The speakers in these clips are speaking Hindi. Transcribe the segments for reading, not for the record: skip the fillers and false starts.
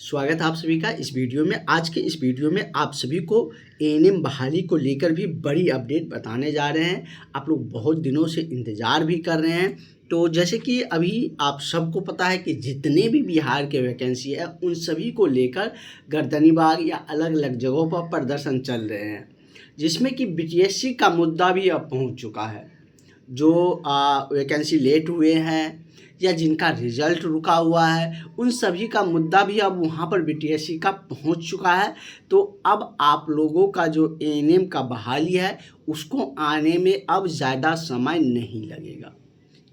स्वागत है आप सभी का इस वीडियो में। आज के इस वीडियो में आप सभी को एएनएम बहाली को लेकर भी बड़ी अपडेट बताने जा रहे हैं। आप लोग बहुत दिनों से इंतज़ार भी कर रहे हैं। तो जैसे कि अभी आप सबको पता है कि जितने भी बिहार के वैकेंसी है उन सभी को लेकर गर्दनीबाग या अलग अलग जगहों पर प्रदर्शन चल रहे हैं, जिसमें कि बीटीएससी का मुद्दा भी अब पहुँच चुका है। जो वैकेंसी लेट हुए हैं या जिनका रिजल्ट रुका हुआ है, उन सभी का मुद्दा भी अब वहाँ पर बीटीएससी का पहुँच चुका है। तो अब आप लोगों का जो एएनएम का बहाली है उसको आने में अब ज़्यादा समय नहीं लगेगा।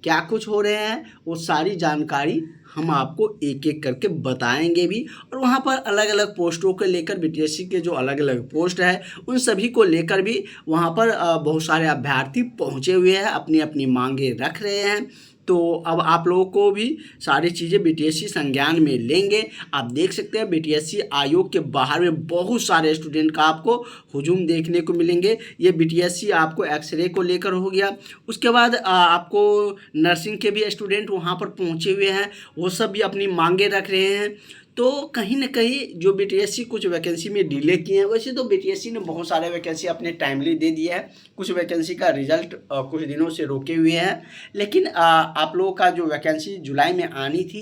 क्या कुछ हो रहे हैं वो सारी जानकारी हम आपको एक एक करके बताएंगे भी, और वहाँ पर अलग अलग पोस्टों को लेकर बीटीएससी के जो अलग अलग पोस्ट है उन सभी को लेकर भी वहाँ पर बहुत सारे अभ्यर्थी पहुँचे हुए हैं, अपनी अपनी मांगे रख रहे हैं। तो अब आप लोगों को भी सारी चीज़ें बीटीएससी संज्ञान में लेंगे। आप देख सकते हैं बीटीएससी आयोग के बाहर में बहुत सारे स्टूडेंट का आपको हुजूम देखने को मिलेंगे। ये बीटीएससी आपको एक्सरे को लेकर हो गया, उसके बाद आपको नर्सिंग के भी स्टूडेंट वहाँ पर पहुँचे हुए हैं, वो सब भी अपनी मांगे रख रहे हैं। तो कहीं ना कहीं जो बीटीएससी कुछ वैकेंसी में डिले किए हैं, वैसे तो बीटीएससी ने बहुत सारे वैकेंसी अपने टाइमली दे दिया है। कुछ वैकेंसी का रिजल्ट कुछ दिनों से रोके हुए हैं, लेकिन आप लोगों का जो वैकेंसी जुलाई में आनी थी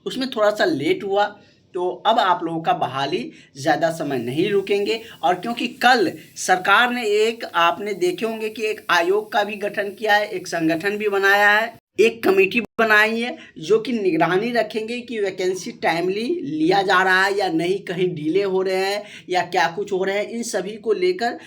उसमें थोड़ा सा लेट हुआ। तो अब आप लोगों का बहाली ज़्यादा समय नहीं रुकेंगे। और क्योंकि कल सरकार ने आपने देखे होंगे कि एक आयोग का भी गठन किया है, एक संगठन भी बनाया है, एक कमेटी बनाई है जो कि निगरानी रखेंगे कि वैकेंसी टाइमली लिया जा रहा है या नहीं, कहीं डिले हो रहे हैं या क्या कुछ हो रहे हैं। इन सभी को लेकर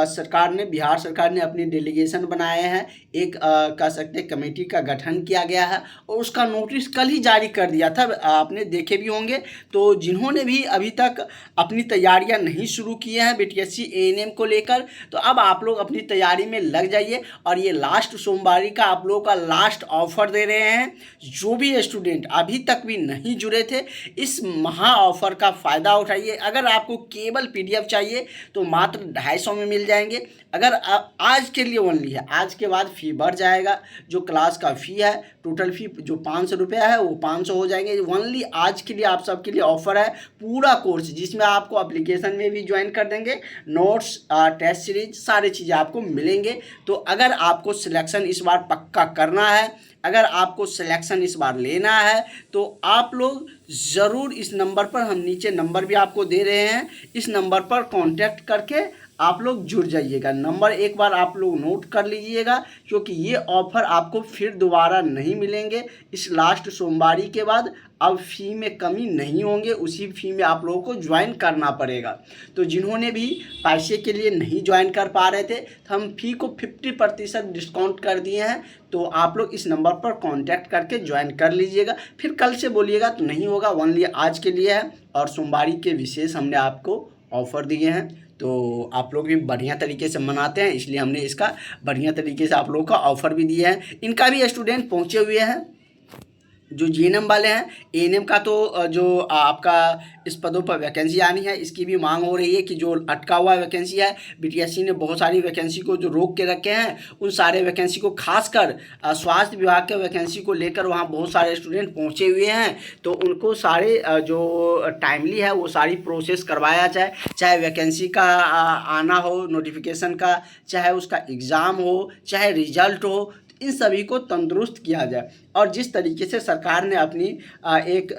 सरकार ने, बिहार सरकार ने अपनी डेलीगेशन बनाए हैं, एक कह सकते कमेटी का गठन किया गया है और उसका नोटिस कल ही जारी कर दिया था, आपने देखे भी होंगे। तो जिन्होंने भी अभी तक अपनी तैयारियां नहीं शुरू की हैं बीटीएससी एएनएम को लेकर, तो अब आप लोग अपनी तैयारी में लग जाइए। और ये लास्ट सोमवारी का आप लोगों का लास्ट ऑफर दे रहे हैं। जो भी स्टूडेंट अभी तक भी नहीं जुड़े थे, इस महा ऑफर का फ़ायदा उठाइए। अगर आपको केवल पीडीएफ चाहिए तो मात्र 250 में मिल जाएंगे। अगर आज के लिए ओनली है, आज के बाद फ़ी बढ़ जाएगा। जो क्लास का फ़ी है, टोटल फ़ी जो 500 रुपया है वो 500 हो जाएंगे। ओनली आज के लिए आप सबके लिए ऑफर है। पूरा कोर्स जिसमें आपको एप्लीकेशन में भी ज्वाइन कर देंगे, नोट्स, टेस्ट सीरीज, सारी चीज़ें आपको मिलेंगे। तो अगर आपको सिलेक्शन इस बार पक्का करना है, अगर आपको सिलेक्शन इस बार लेना है, तो आप लोग ज़रूर इस नंबर पर, हम नीचे नंबर भी आपको दे रहे हैं, इस नंबर पर कांटेक्ट करके आप लोग जुड़ जाइएगा। नंबर एक बार आप लोग नोट कर लीजिएगा, क्योंकि ये ऑफ़र आपको फिर दोबारा नहीं मिलेंगे। इस लास्ट सोमवारी के बाद अब फ़ी में कमी नहीं होंगे, उसी फ़ी में आप लोगों को ज्वाइन करना पड़ेगा। तो जिन्होंने भी पैसे के लिए नहीं ज्वाइन कर पा रहे थे, तो हम फ़ी को 50% डिस्काउंट कर दिए हैं। तो आप लोग इस नंबर पर कांटेक्ट करके ज्वाइन कर लीजिएगा। फिर कल से बोलिएगा तो नहीं होगा, ओनली आज के लिए है। और सोमवारी के विशेष हमने आपको ऑफ़र दिए हैं, तो आप लोग भी बढ़िया तरीके से मनाते हैं, इसलिए हमने इसका बढ़िया तरीके से आप लोगों का ऑफ़र भी दिया है। इनका भी स्टूडेंट पहुँचे हुए हैं जो जीएनएम वाले हैं। एएनएम का तो जो आपका इस पदों पर वैकेंसी आनी है, इसकी भी मांग हो रही है कि जो अटका हुआ वैकेंसी है, बीटीएससी ने बहुत सारी वैकेंसी को जो रोक के रखे हैं, उन सारे वैकेंसी को, खासकर स्वास्थ्य विभाग के वैकेंसी को लेकर वहाँ बहुत सारे स्टूडेंट पहुँचे हुए हैं। तो उनको सारे जो टाइमली है वो सारी प्रोसेस करवाया जाए, चाहे वैकेंसी का आना हो, नोटिफिकेशन का, चाहे उसका एग्ज़ाम हो, चाहे रिजल्ट हो, इन सभी को तंदुरुस्त किया जाए। और जिस तरीके से सरकार ने अपनी एक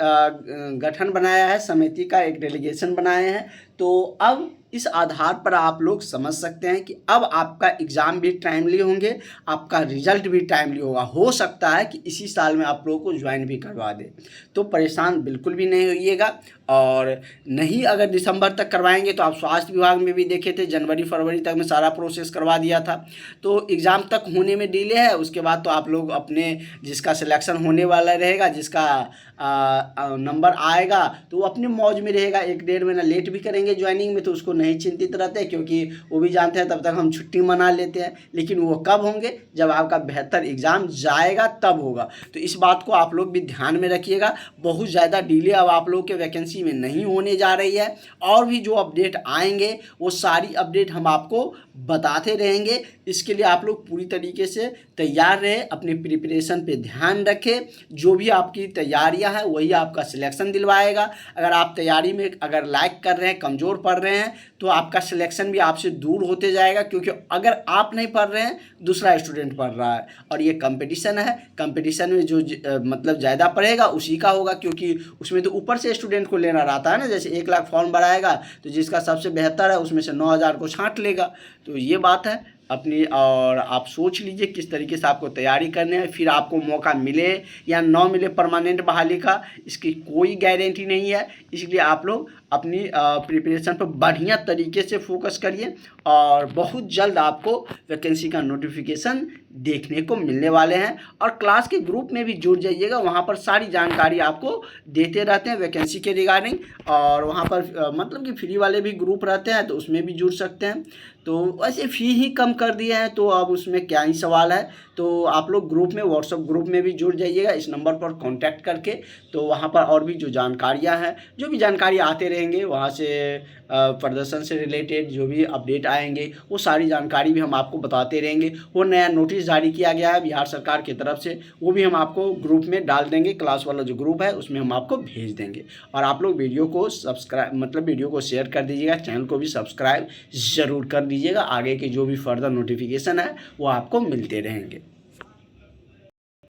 गठन बनाया है, समिति का एक डेलीगेशन बनाए हैं, तो अब इस आधार पर आप लोग समझ सकते हैं कि अब आपका एग्ज़ाम भी टाइमली होंगे, आपका रिजल्ट भी टाइमली होगा। हो सकता है कि इसी साल में आप लोगों को ज्वाइन भी करवा दे। तो परेशान बिल्कुल भी नहीं होइएगा। और नहीं, अगर दिसंबर तक करवाएंगे तो आप स्वास्थ्य विभाग में भी देखे थे, जनवरी फरवरी तक में सारा प्रोसेस करवा दिया था। तो एग्ज़ाम तक होने में डिले है, उसके बाद तो आप लोग अपने, जिसका सिलेक्शन होने वाला रहेगा, जिसका नंबर आएगा, तो वो अपने मौज में रहेगा। 1-1.5 महीना लेट भी करेंगे ज्वाइनिंग में तो उसको नहीं चिंतित रहते, क्योंकि वो भी जानते हैं तब तक हम छुट्टी मना लेते हैं। लेकिन वो कब होंगे, जब आपका बेहतर एग्ज़ाम जाएगा तब होगा। तो इस बात को आप लोग भी ध्यान में रखिएगा। बहुत ज़्यादा डिले अब आप लोग के वैकेंसी में नहीं होने जा रही है। और भी जो अपडेट आएंगे वो सारी अपडेट हम आपको बताते रहेंगे। इसके लिए आप लोग पूरी तरीके से तैयार रहे, अपने प्रिपरेशन पे ध्यान रखें। जो भी आपकी तैयारियां जानकारियाँ हैं वही आपका सिलेक्शन दिलवाएगा। अगर आप तैयारी में अगर लैग कर रहे हैं, कमज़ोर पढ़ रहे हैं, तो आपका सिलेक्शन भी आपसे दूर होते जाएगा, क्योंकि अगर आप नहीं पढ़ रहे हैं दूसरा स्टूडेंट पढ़ रहा है और ये कंपटीशन है। कंपटीशन में जो मतलब ज़्यादा पढ़ेगा उसी का होगा, क्योंकि उसमें तो ऊपर से स्टूडेंट को लेना रहता है ना। जैसे 1 लाख फॉर्म भराएगा तो जिसका सबसे बेहतर है उसमें से 9,000 को छांट लेगा। तो ये बात है अपनी, और आप सोच लीजिए किस तरीके से आपको तैयारी करनी है। फिर आपको मौका मिले या ना मिले परमानेंट बहाली का, इसकी कोई गारंटी नहीं है। इसलिए आप लोग अपनी प्रिपरेशन पर बढ़िया तरीके से फोकस करिए और बहुत जल्द आपको वैकेंसी का नोटिफिकेशन देखने को मिलने वाले हैं। और क्लास के ग्रुप में भी जुड़ जाइएगा, वहाँ पर सारी जानकारी आपको देते रहते हैं वैकेंसी के रिगार्डिंग। और वहाँ पर मतलब कि फ्री वाले भी ग्रुप रहते हैं तो उसमें भी जुड़ सकते हैं। तो वैसे फ़ी ही कम कर दिए हैं तो अब उसमें क्या ही सवाल है। तो आप लोग ग्रुप में, व्हाट्सएप ग्रुप में भी जुड़ जाइएगा इस नंबर पर कांटेक्ट करके। तो वहाँ पर और भी जो जानकारियाँ हैं, जो भी जानकारी आते रहेंगे वहाँ से प्रदर्शन से रिलेटेड जो भी अपडेट आएंगे वो सारी जानकारी भी हम आपको बताते रहेंगे। वो नया नोटिस जारी किया गया है बिहार सरकार की तरफ से, वो भी हम आपको ग्रुप में डाल देंगे। क्लास वाला जो ग्रुप है उसमें हम आपको भेज देंगे। और आप लोग वीडियो को सब्सक्राइब मतलब वीडियो को शेयर कर दीजिएगा, चैनल को भी सब्सक्राइब ज़रूर कर दीजिएगा। आगे के जो भी फर्दर नोटिफिकेशन है वो आपको मिलते रहेंगे।